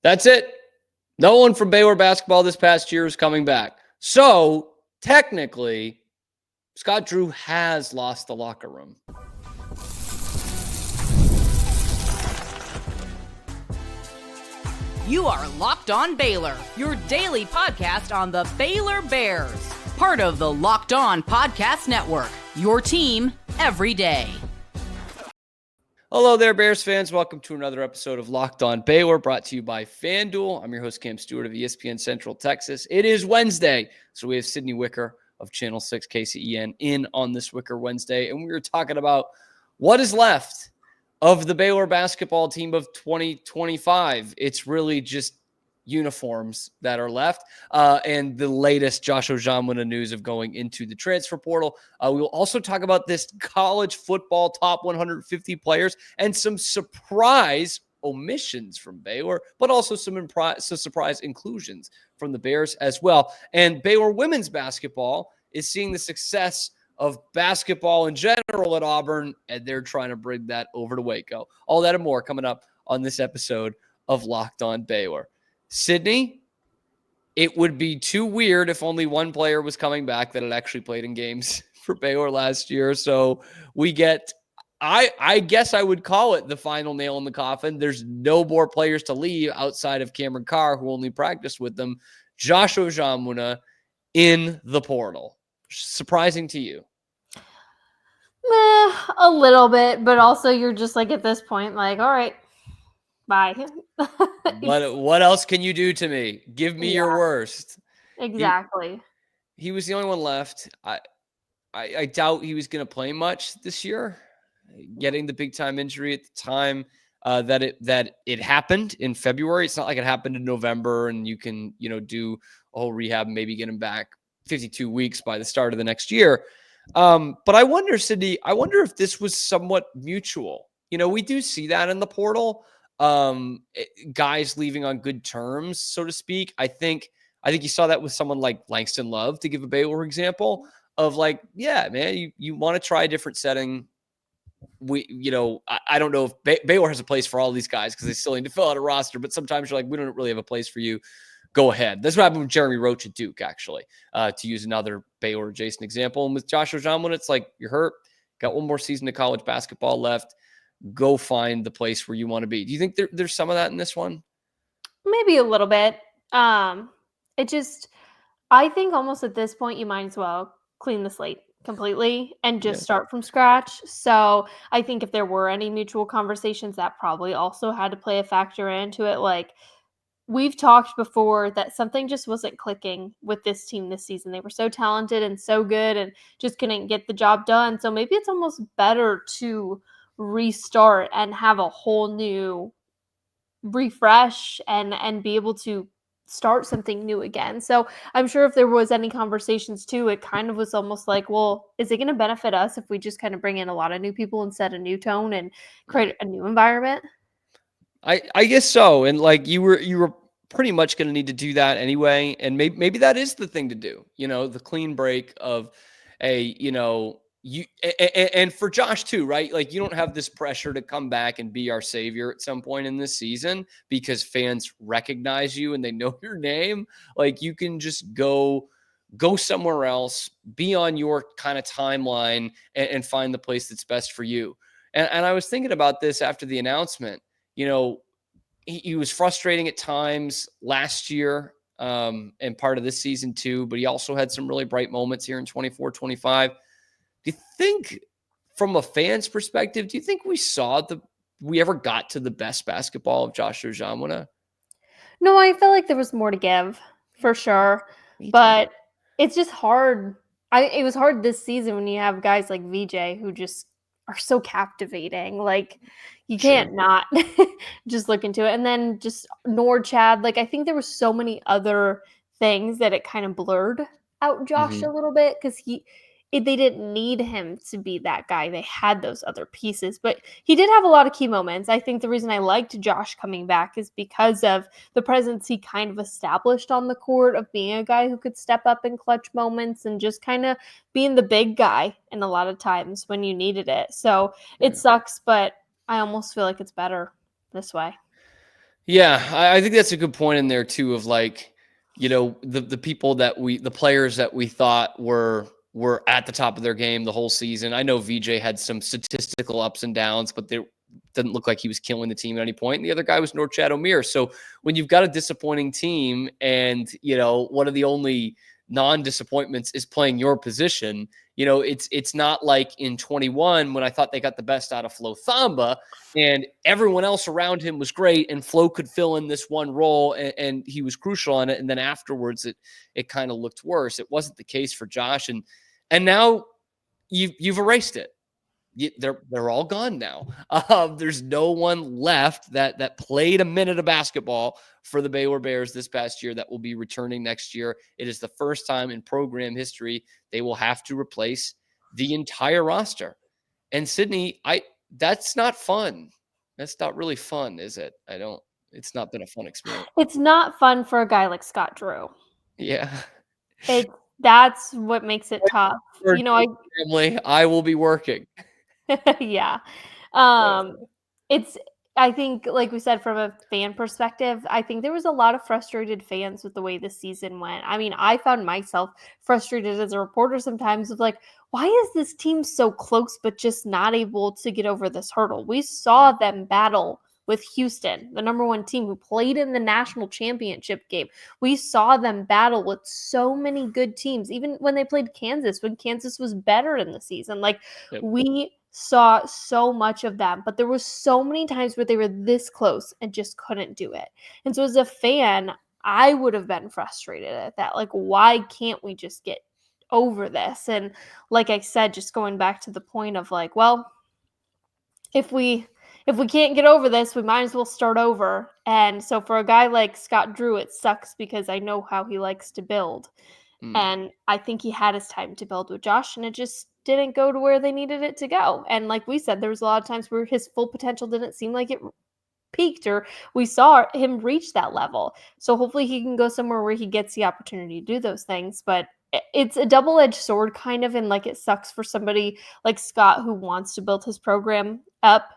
That's it. No one from Baylor basketball this past year is coming back. So technically, Scott Drew has lost the locker room. You are Locked On Baylor, your daily podcast on the Baylor Bears. Part of the Locked On Podcast Network, your team every day. Hello there, Bears fans. Welcome to another episode of Locked On Baylor, brought to you by FanDuel. I'm your host, Cam Stewart of ESPN Central Texas. It is Wednesday, so we have Sydney Wicker of Channel 6 KCEN in on this Wicker Wednesday, and we were talking about what is left of the Baylor basketball team of 2025. It's really just uniforms that are left, and the latest Josh Ojianwuna news of going into the transfer portal. We will also talk about this college football top 150 players and some surprise omissions from Baylor, but also some surprise inclusions from the Bears as well. And Baylor women's basketball is seeing the success of basketball in general at Auburn, and they're trying to bring that over to Waco. All that and more coming up on this episode of Locked On Baylor. Sydney, it would be too weird if only one player was coming back that had actually played in games for Baylor last year. So we get, I guess I would call it the final nail in the coffin. There's no more players to leave outside of Cameron Carr, who only practiced with them. Josh Ojianwuna in the portal. Surprising to you? A little bit, but also you're just like at this point, like, all right, bye. What else can you do to me? Give me your worst. Exactly. He was the only one left. I doubt he was going to play much this year. Getting the big time injury at the time that it happened in February. It's not like it happened in November and you can do a whole rehab and maybe get him back 52 weeks by the start of the next year. But I wonder, Sydney, if this was somewhat mutual. We do see that in the portal. Guys leaving on good terms, so to speak. I think you saw that with someone like Langston Love, to give a Baylor example of like, yeah, man, you want to try a different setting. I don't know if Baylor has a place for all these guys because they still need to fill out a roster, but sometimes you're like, we don't really have a place for you. Go ahead. That's what happened with Jeremy Roach at Duke, actually, to use another Baylor adjacent example. And with Josh Ojianwuna, it's like, you're hurt, got one more season of college basketball left. Go find the place where you want to be. Do you think there's some of that in this one? Maybe a little bit. I think almost at this point, you might as well clean the slate completely and just start from scratch. So I think if there were any mutual conversations, that probably also had to play a factor into it. Like, we've talked before that something just wasn't clicking with this team this season. They were so talented and so good and just couldn't get the job done. So maybe it's almost better to restart and have a whole new refresh and be able to start something new again. So I'm sure if there was any conversations too, it kind of was almost like, well, is it going to benefit us if we just kind of bring in a lot of new people and set a new tone and create a new environment? I guess so. And like you were pretty much going to need to do that anyway. And maybe that is the thing to do, the clean break of and for Josh too, right? Like, you don't have this pressure to come back and be our savior at some point in this season because fans recognize you and they know your name. Like, you can just go somewhere else, be on your kind of timeline and find the place that's best for you. And I was thinking about this after the announcement. He was frustrating at times last year and part of this season too, but he also had some really bright moments here in 24-25. Do you think, from a fan's perspective, do you think we ever got to the best basketball of Josh Ojianwuna? No, I feel like there was more to give for sure, but it's just hard. It was hard this season when you have guys like VJ who just are so captivating. Like, you can't not just look into it. And then just Chad. Like, I think there were so many other things that it kind of blurred out Josh a little bit because they didn't need him to be that guy. They had those other pieces, but he did have a lot of key moments. I think the reason I liked Josh coming back is because of the presence he kind of established on the court of being a guy who could step up in clutch moments and just kind of being the big guy in a lot of times when you needed it. So it sucks, but I almost feel like it's better this way. Yeah, I think that's a good point in there too of like, the people the players that we thought were at the top of their game the whole season. I know VJ had some statistical ups and downs, but there didn't look like he was killing the team at any point. And the other guy was Norchad O'Meara. So when you've got a disappointing team and, one of the only non-disappointments is playing your position, it's not like in 21 when I thought they got the best out of Flo Thamba and everyone else around him was great and Flo could fill in this one role and he was crucial on it. And then afterwards it kind of looked worse. It wasn't the case for Josh. And now you've erased it. They're all gone now. There's no one left that played a minute of basketball for the Baylor Bears this past year that will be returning next year. It is the first time in program history they will have to replace the entire roster. And Sydney, that's not fun. That's not really fun, is it? It's not been a fun experience. It's not fun for a guy like Scott Drew. Yeah. That's what makes it tough. Family, I will be working. Yeah. It's I think, like we said, from a fan perspective, I think there was a lot of frustrated fans with the way the season went. I mean, I found myself frustrated as a reporter sometimes of like, why is this team so close but just not able to get over this hurdle? We saw them battle with Houston, the number one team who played in the national championship game. We saw them battle with so many good teams, even when they played Kansas, when Kansas was better in the season. Like, Yep. we saw so much of them, but there was so many times where they were this close and just couldn't do it. And so as a fan, I would have been frustrated at that. Like, why can't we just get over this? And like I said, just going back to the point of like, well, if we can't get over this, we might as well start over. And so for a guy like Scott Drew, it sucks because I know how he likes to build. And I think he had his time to build with Josh, and it just didn't go to where they needed it to go. And like we said, there was a lot of times where his full potential didn't seem like it peaked, or we saw him reach that level. So hopefully he can go somewhere where he gets the opportunity to do those things. But it's a double-edged sword kind of, and like it sucks for somebody like Scott who wants to build his program up.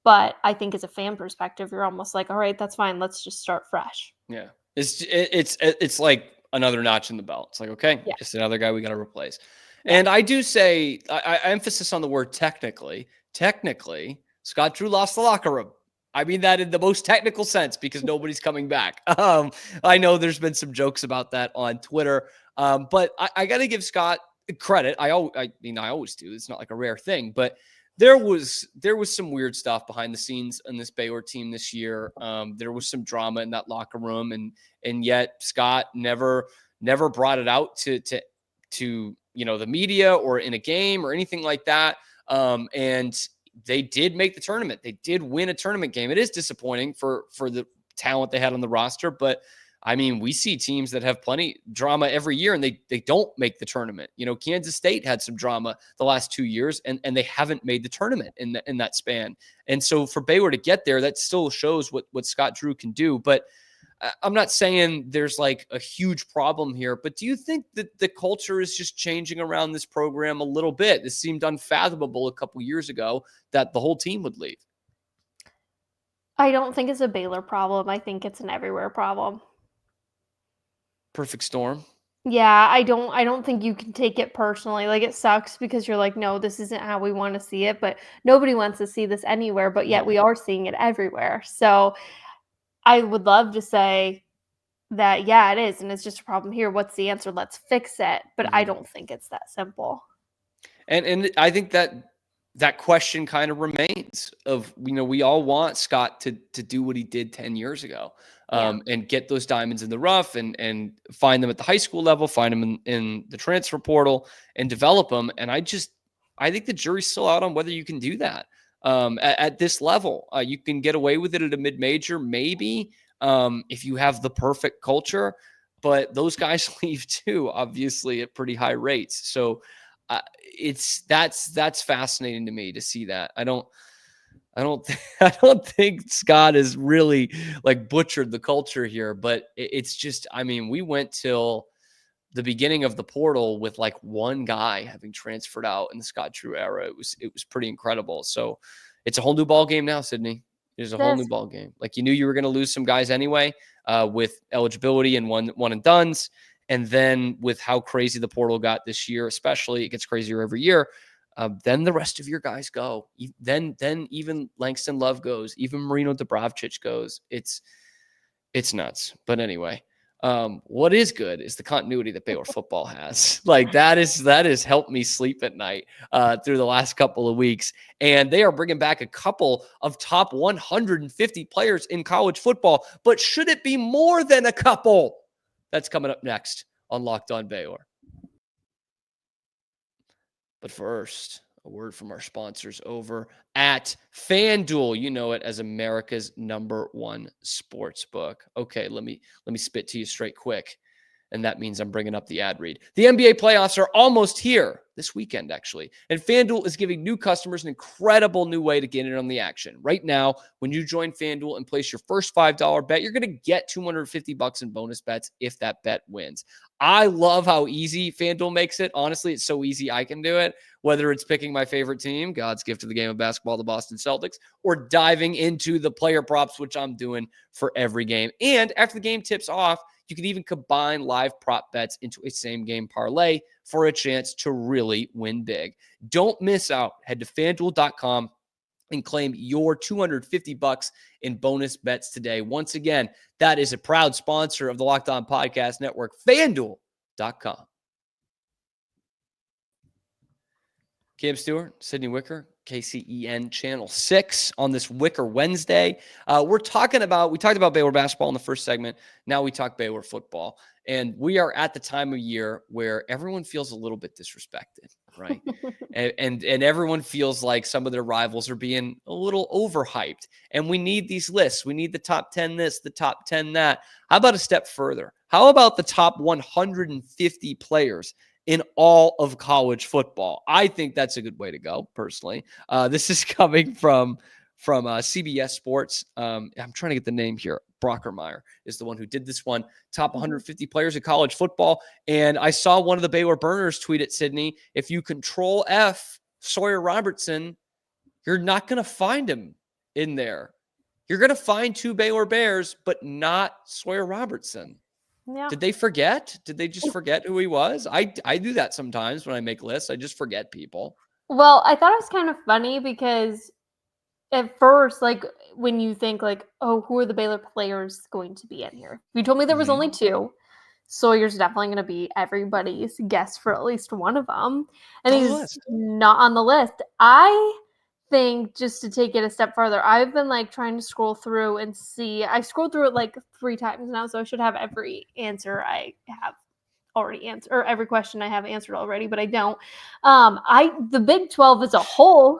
But I think as a fan perspective, you're almost like, all right, that's fine. Let's just start fresh. Yeah. It's like another notch in the belt. It's like, okay, Yeah. just another guy we got to replace. Yeah. And I do say, I emphasis on the word technically. Technically, Scott Drew lost the locker room. I mean that in the most technical sense because nobody's coming back. I know there's been some jokes about that on Twitter, but I got to give Scott credit. I always do. It's not like a rare thing, but there was some weird stuff behind the scenes in this Baylor team this year. There was some drama in that locker room, and yet Scott never brought it out to the media or in a game or anything like that. And they did make the tournament. They did win a tournament game. It is disappointing for the talent they had on the roster, but I mean, we see teams that have plenty drama every year and they don't make the tournament. Kansas State had some drama the last 2 years and they haven't made the tournament in that span. And so for Baylor to get there, that still shows what Scott Drew can do. But I'm not saying there's like a huge problem here, but do you think that the culture is just changing around this program a little bit? This seemed unfathomable a couple years ago that the whole team would leave. I don't think it's a Baylor problem. I think it's an everywhere problem. Perfect storm. Yeah, I don't think you can take it personally. Like, it sucks because you're like, no, this isn't how we want to see it, but nobody wants to see this anywhere, but yet we are seeing it everywhere. So I would love to say that, yeah, it is, and it's just a problem here. What's the answer? Let's fix it. But I don't think it's that simple. And I think that question kind of remains of, we all want Scott to do what he did 10 years ago. And get those diamonds in the rough and find them at the high school level, find them in the transfer portal and develop them. And I think the jury's still out on whether you can do that at this level. You can get away with it at a mid-major, maybe if you have the perfect culture, but those guys leave too, obviously at pretty high rates. So that's fascinating to me to see that. I don't think Scott has really like butchered the culture here, but it's just, I mean, we went till the beginning of the portal with like one guy having transferred out in the Scott Drew era. It was pretty incredible. So it's a whole new ball game now, Sydney. It is a whole new ball game. Like, you knew you were going to lose some guys anyway, with eligibility and one and dones. And then with how crazy the portal got this year, especially, it gets crazier every year. Then the rest of your guys go. Then even Langston Love goes. Even Marino Dubravcic goes. It's nuts. But anyway, what is good is the continuity that Baylor football has. Like, that has helped me sleep at night through the last couple of weeks. And they are bringing back a couple of top 150 players in college football. But should it be more than a couple? That's coming up next on Locked On Baylor. But first, a word from our sponsors over at FanDuel. You know it as America's #1 sports book. Okay, let me spit to you straight quick. And that means I'm bringing up the ad read. The NBA playoffs are almost here this weekend, actually. And FanDuel is giving new customers an incredible new way to get in on the action. Right now, when you join FanDuel and place your first $5 bet, you're going to get $250 in bonus bets if that bet wins. I love how easy FanDuel makes it. Honestly, it's so easy I can do it. Whether it's picking my favorite team, God's gift to the game of basketball, the Boston Celtics, or diving into the player props, which I'm doing for every game. And after the game tips off, you can even combine live prop bets into a same game parlay for a chance to really win big. Don't miss out. Head to FanDuel.com and claim your $250 in bonus bets today. Once again, that is a proud sponsor of the Locked On Podcast Network, FanDuel.com. Cam Stewart, Sydney Wicker, KCEN Channel 6 on this Wicker Wednesday. We talked about Baylor basketball in the first segment. Now we talk Baylor football. And we are at the time of year where everyone feels a little bit disrespected, right? and everyone feels like some of their rivals are being a little overhyped. And we need these lists. We need the top 10 this, the top 10 that. How about a step further? How about the top 150 players in all of college football? I think that's a good way to go, personally. This is coming from CBS Sports. I'm trying to get the name here. Brockermeyer is the one who did this one. Top 150 players in college football. And I saw one of the Baylor burners tweet at Sydney, if you control F Sawyer Robertson, you're not going to find him in there. You're going to find 2 Baylor Bears, but not Sawyer Robertson. Yeah. Did they forget? Did they just forget who he was? I do that sometimes when I make lists. I just forget people. Well, I thought it was kind of funny because at first, like, when you think, like, oh, who are the Baylor players going to be in here? If you told me there was only 2, Sawyer's definitely going to be everybody's guess for at least one of them. And he's not on the list. I think, just to take it a step farther, I've been, like, trying to scroll through and see. I scrolled through it, like, 3 times now, so I should have every answer I have already answered, or every question I have answered already, but I don't. The Big 12 as a whole,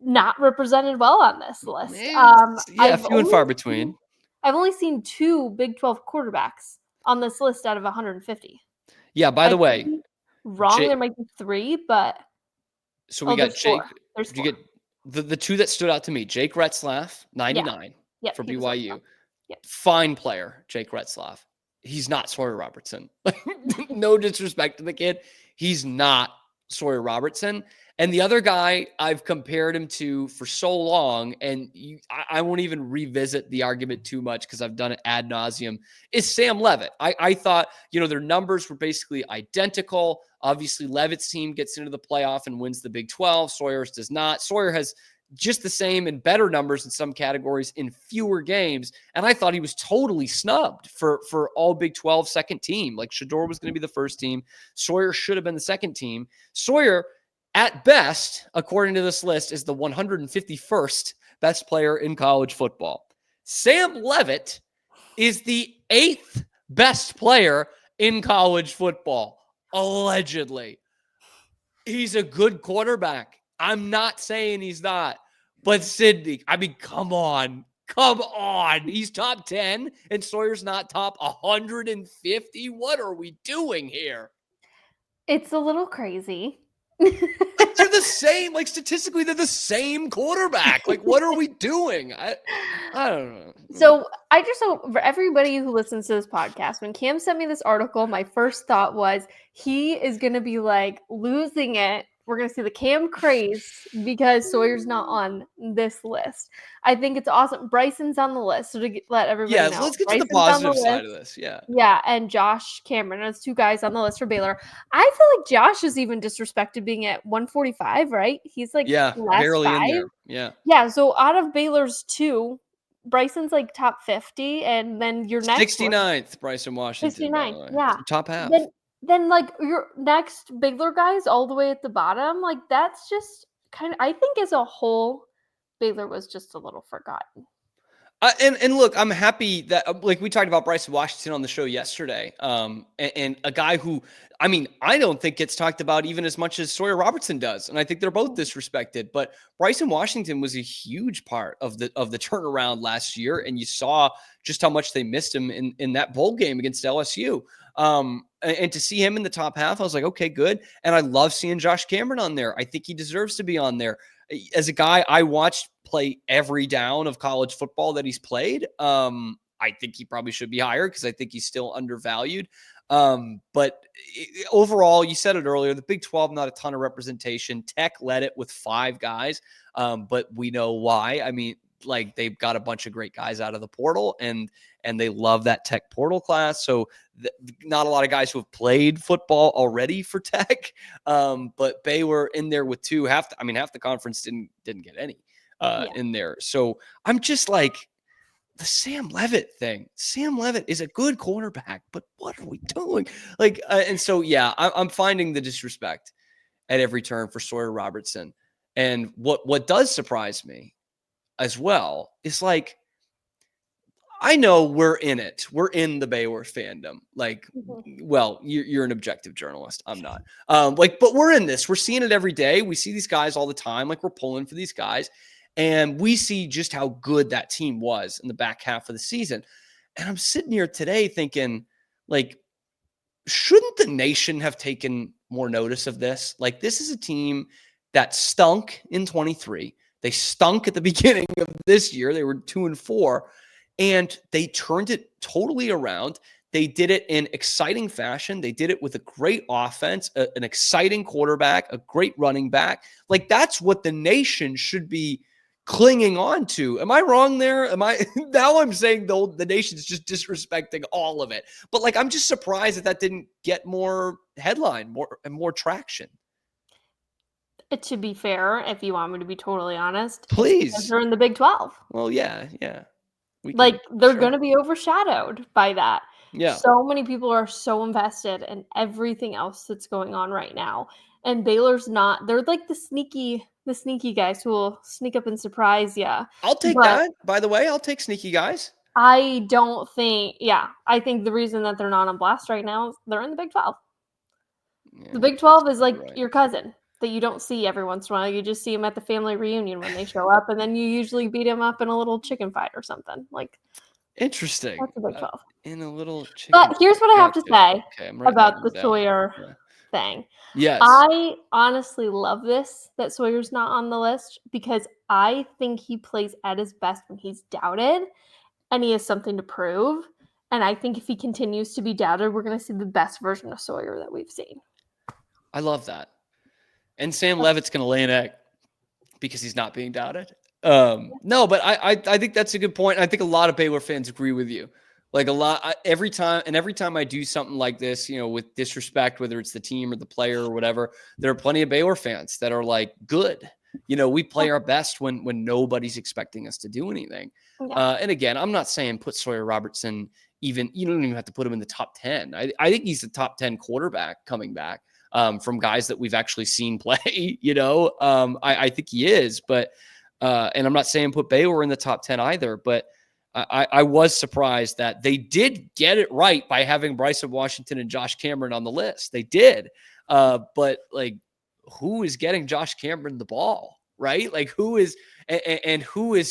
not represented well on this list. Few and far between. I've only seen 2 Big 12 quarterbacks on this list out of 150. Yeah, by the way, wrong. There might be 3, but so we got Jake. 4. There's 4. You get the 2 that stood out to me. Jake Retzlaff, 99 for BYU. Fine player, Jake Retzlaff. He's not Sawyer Robertson. No disrespect to the kid. He's not Sawyer Robertson. And the other guy I've compared him to for so long, and I won't even revisit the argument too much because I've done it ad nauseum, is Sam Leavitt. I thought, their numbers were basically identical. Obviously, Leavitt's team gets into the playoff and wins the Big 12. Sawyer's does not. Sawyer has just the same and better numbers in some categories in fewer games. And I thought he was totally snubbed for all Big 12 second team. Like, Shedeur was going to be the first team. Sawyer should have been the second team. Sawyer, at best, according to this list, is the 151st best player in college football. Sam Leavitt is the 8th best player in college football, allegedly. He's a good quarterback. I'm not saying he's not. But Sydney, I mean, come on. He's top 10 and Sawyer's not top 150. What are we doing here? It's a little crazy. They're the same, like, statistically, they're the same quarterback. Like, what are we doing? I don't know. So I just hope for everybody who listens to this podcast, when Cam sent me this article, my first thought was he is going to be like losing it we're going to see the Cam craze because Sawyer's not on this list. I think it's awesome. Bryson's on the list, so to let everybody know. Let's get to the Bryson's on positive side of list. this. Yeah. Yeah, and Josh Cameron. There's 2 guys on the list for Baylor. I feel like Josh is even disrespected being at 145, right? He's like last barely 5. in there. Yeah. Yeah, so out of Baylor's 2, Bryson's like top 50, and then your next 69th, Bryson Washington, by the 69th, way. yeah. So top half. Then like your next Baylor guys all the way at the bottom, like that's just kind of, I think as a whole, Baylor was just a little forgotten. And look, I'm happy that like we talked about Bryson Washington on the show yesterday, and a guy who, I mean, I don't think gets talked about even as much as Sawyer Robertson does, and I think they're both disrespected. But Bryson Washington was a huge part of the turnaround last year, and you saw just how much they missed him in that bowl game against LSU. And to see him in the top half, I was like, okay, good. And I love seeing Josh Cameron on there. I think he deserves to be on there. As a guy I watched play every down of college football that he's played, I think he probably should be higher because I think he's still undervalued. But overall, you said it earlier, the Big 12, not a ton of representation. Tech led it with 5 guys, but we know why. I mean, like they've got a bunch of great guys out of the portal, and they love that Tech portal class. So not a lot of guys who have played football already for Tech, but Baylor in there with 2. Half the conference didn't get any in there. So I'm just like, the Sam Leavitt thing. Sam Leavitt is a good cornerback, but what are we doing? Like, and so I'm finding the disrespect at every turn for Sawyer Robertson. And what does surprise me as well is like, I know we're in it. We're in the Baylor fandom. Like, well, you're an objective journalist. I'm not. But we're in this. We're seeing it every day. We see these guys all the time. Like, we're pulling for these guys, and we see just how good that team was in the back half of the season. And I'm sitting here today thinking, like, shouldn't the nation have taken more notice of this? Like, this is a team that stunk in 23. They stunk at the beginning of this year. They were 2-4, and they turned it totally around. They did it in exciting fashion. They did it with a great offense, an exciting quarterback, a great running back. Like, that's what the nation should be clinging on to. Am I wrong there? Now I'm saying the nation's just disrespecting all of it. But like, I'm just surprised that didn't get more headline, more traction. To be fair, if you want me to be totally honest, please, they're in the Big 12. Well, yeah. They're going to be overshadowed by that. Yeah. So many people are so invested in everything else that's going on right now. And Baylor's not. They're like the sneaky guys who will sneak up and surprise you. I'll take that. By the way, I'll take sneaky guys. I think the reason that they're not on blast right now is they're in the Big 12. Yeah, the Big 12 is like your cousin that you don't see every once in a while. You just see them at the family reunion when they show up, and then you usually beat them up in a little chicken fight or something. Like, interesting. That's the Big 12. In a little chicken. But here's what I have to say about the Sawyer thing. Yes. I honestly love that Sawyer's not on the list, because I think he plays at his best when he's doubted and he has something to prove. And I think if he continues to be doubted, we're going to see the best version of Sawyer that we've seen. I love that. And Sam Leavitt's going to lay an egg because he's not being doubted. No, but I think that's a good point. I think a lot of Baylor fans agree with you. Like every time I do something like this, with disrespect, whether it's the team or the player or whatever, there are plenty of Baylor fans that are like, good. We play our best when nobody's expecting us to do anything. Yeah. And again, I'm not saying put Sawyer Robertson you don't even have to put him in the top 10. I think he's the top 10 quarterback coming back from guys that we've actually seen play, I think he is, but and I'm not saying put Baylor in the top 10 either, but I was surprised that they did get it right by having Bryson Washington and Josh Cameron on the list. They did. But like, who is getting Josh Cameron the ball, right? Like who is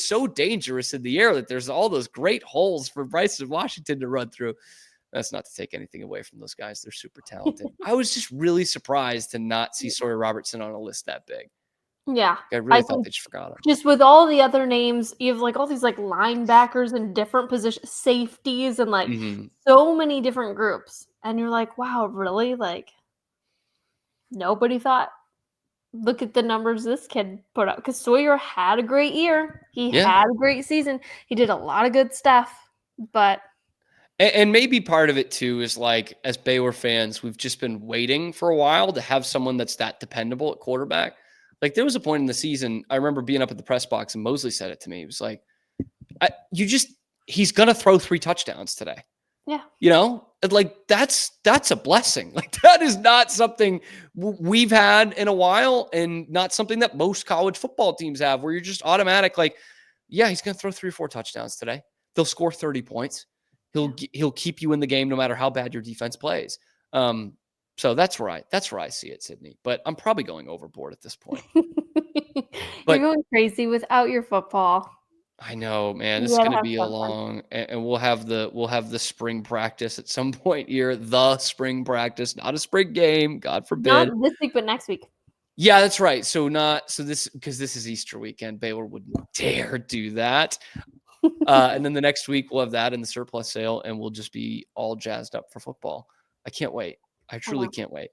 so dangerous in the air that there's all those great holes for Bryson Washington to run through. That's not to take anything away from those guys. They're super talented. I was just really surprised to not see Sawyer Robertson on a list that big. Yeah. I really thought they just forgot him. Just with all the other names, you have like all these like linebackers in different positions, safeties, and like so many different groups. And you're like, wow, really? Like nobody thought look at the numbers this kid put up. Because Sawyer had a great year. He Yeah. had a great season. He did a lot of good stuff. But And maybe part of it too is like, as Baylor fans, we've just been waiting for a while to have someone that's that dependable at quarterback. Like there was a point in the season, I remember being up at the press box and Mosley said it to me. He was like, he's going to throw 3 touchdowns today. yeah. Like that's a blessing. Like that is not something we've had in a while and not something that most college football teams have, where you're just automatic. Like, yeah, he's going to throw 3 or 4 touchdowns today. They'll score 30 points. He'll keep you in the game no matter how bad your defense plays. So that's where I see it, Sydney. But I'm probably going overboard at this point. You're going crazy without your football. I know, man. This is going to be a long, and we'll have the spring practice at some point here. The spring practice, not a spring game, God forbid. Not this week, but next week. Yeah, that's right. Because this is Easter weekend. Baylor wouldn't dare do that. And then the next week we'll have that in the surplus sale, and we'll just be all jazzed up for football. I can't wait. I truly can't wait.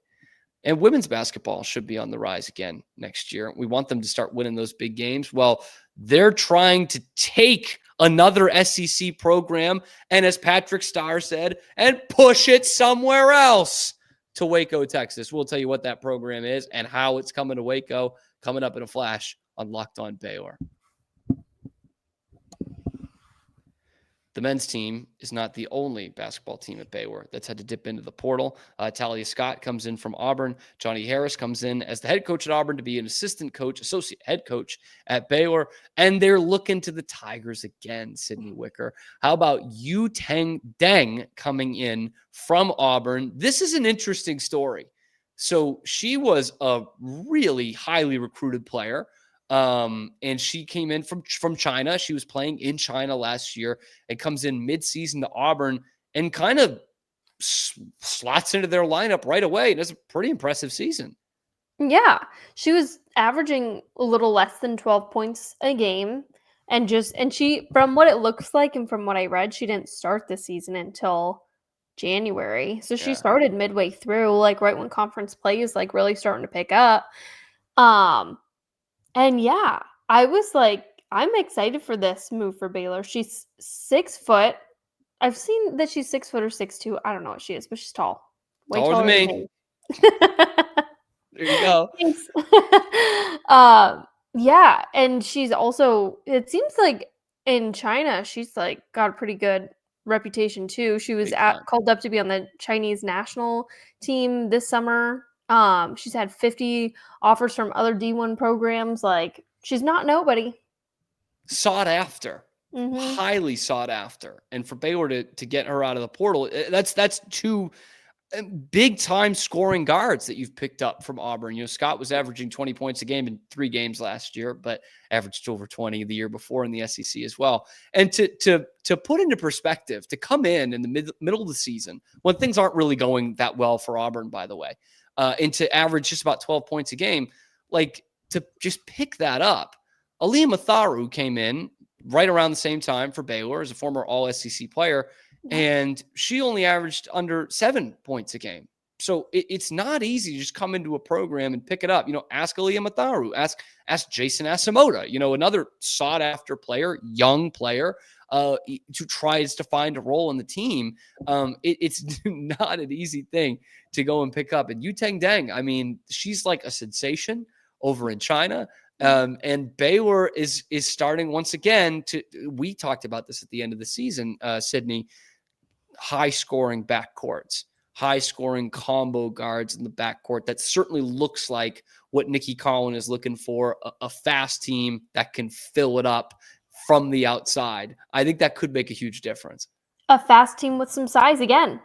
And women's basketball should be on the rise again next year. We want them to start winning those big games. Well, they're trying to take another SEC program, and as Patrick Starr said, and push it somewhere else to Waco, Texas. We'll tell you what that program is and how it's coming to Waco, coming up in a flash on Locked On Baylor. The men's team is not the only basketball team at Baylor that's had to dip into the portal. Talia Scott comes in from Auburn. Johnny Harris comes in as the head coach at Auburn to be an assistant coach, associate head coach at Baylor. And they're looking to the Tigers again, Sydney Wicker. How about Yu Tang Deng coming in from Auburn? This is an interesting story. So she was a really highly recruited player. And she came in from China. She was playing in China last year and comes in mid-season to Auburn and kind of slots into their lineup right away. It is a pretty impressive season. Yeah. She was averaging a little less than 12 points a game. And she, from what it looks like and from what I read, she didn't start the season until January. So she started midway through, like right when conference play is like really starting to pick up. And yeah, I was like, I'm excited for this move for Baylor. She's 6 foot. I've seen that she's 6 foot or 6'2". I don't know what she is, but she's tall. Way taller than me. There you go. Thanks. Yeah, and she's also, it seems like in China, she's like got a pretty good reputation too. She was called up to be on the Chinese national team this summer. She's had 50 offers from other D1 programs. Like, she's not nobody. Sought after. Mm-hmm. Highly sought after. And for Baylor to get her out of the portal, that's 2 big time scoring guards that you've picked up from Auburn. Scott was averaging 20 points a game in 3 games last year, but averaged over 20 the year before in the SEC as well. And to put into perspective, to come in the middle of the season when things aren't really going that well for Auburn, by the way, and to average just about 12 points a game, like to just pick that up. Aaliyah Matharu came in right around the same time for Baylor as a former All-SEC player, and she only averaged under 7 points a game. So it's not easy to just come into a program and pick it up. Ask Aaliyah Matharu, ask Jason Asamoah, another sought-after player, young player, who tries to find a role in the team. It's not an easy thing to go and pick up. And Yu Tang Deng, I mean, she's like a sensation over in China. And Baylor is starting once again we talked about this at the end of the season, Sydney, high-scoring backcourts, high-scoring combo guards in the backcourt. That certainly looks like what Nikki Collin is looking for, a fast team that can fill it up from the outside. I think that could make a huge difference. A fast team with some size again.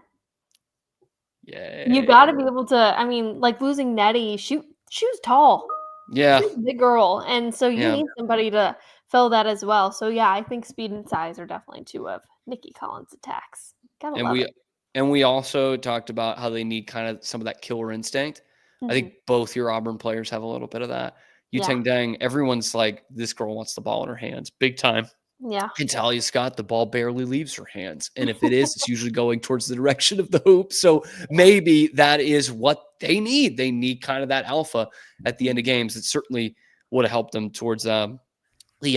Yeah. You got to be able to, I mean, like losing Nettie, she was tall. Yeah. She's a big girl. And so you need somebody to fill that as well. So yeah, I think speed and size are definitely 2 of Nikki Collins' attacks. Gotta love it. And we also talked about how they need kind of some of that killer instinct. Mm-hmm. I think both your Auburn players have a little bit of that. Yu Tang Deng, everyone's like, this girl wants the ball in her hands big time. Yeah. And Talia Scott, the ball barely leaves her hands. And if it is, it's usually going towards the direction of the hoop. So maybe that is what they need. They need kind of that alpha at the end of games. It certainly would have helped them towards the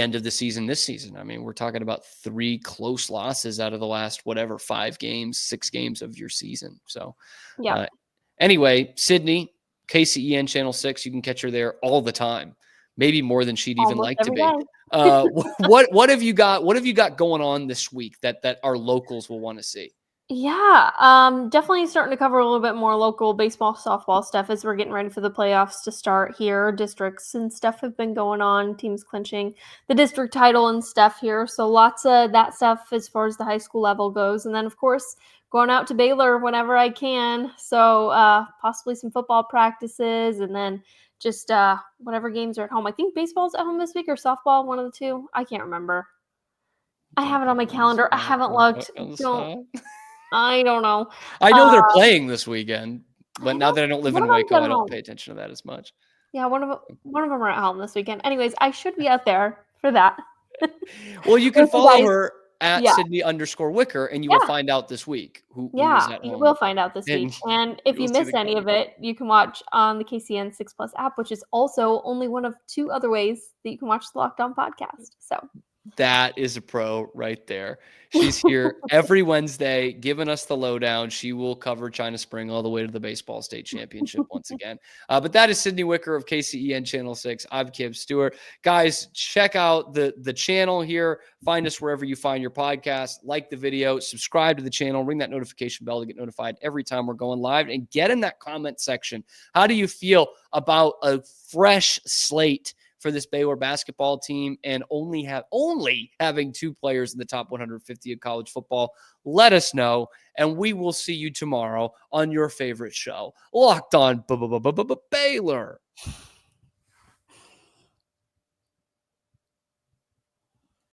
end of the season this season. I mean, we're talking about 3 close losses out of the last, 5 games, 6 games of your season. So Yeah. Anyway, Sydney, KCEN Channel 6, you can catch her there all the time. Maybe more than she'd even Almost like to every be. day. What have you got? What have you got going on this week that our locals will want to see? Yeah, definitely starting to cover a little bit more local baseball, softball stuff as we're getting ready for the playoffs to start here. Districts and stuff have been going on, teams clinching the district title and stuff here. So lots of that stuff as far as the high school level goes. And then, of course, going out to Baylor whenever I can. So possibly some football practices and then just whatever games are at home. I think baseball's at home this week or softball, one of the two. I can't remember. I have it on my calendar. I haven't looked. I don't know. I know they're playing this weekend, but now that I don't live one in of them's Waco, at I don't home. pay attention to that as much. Yeah, one of them are at home this weekend. Anyways, I should be out there for that. Well, you can With you follow guys. her at Yeah. Sydney_Wicker, and you Yeah. will find out this week who is Yeah, at you home. will find out this And week. And if you'll you see missed the any game. of it, you can watch on the KCN 6 Plus app, which is also only one of 2 other ways that you can watch the Locked On podcast. So That is a pro right there. She's here every Wednesday giving us the lowdown. She will cover China Spring all the way to the baseball state championship once again. But that is Sydney Wicker of KCEN Channel 6. I'm Kim Stewart. Guys, check out the channel here. Find us wherever you find your podcast. Like the video, subscribe to the channel, ring that notification bell to get notified every time we're going live, and get in that comment section. How do you feel about a fresh slate for this Baylor basketball team and only having 2 players in the top 150 of college football? Let us know, and we will see you tomorrow on your favorite show, Locked On Baylor.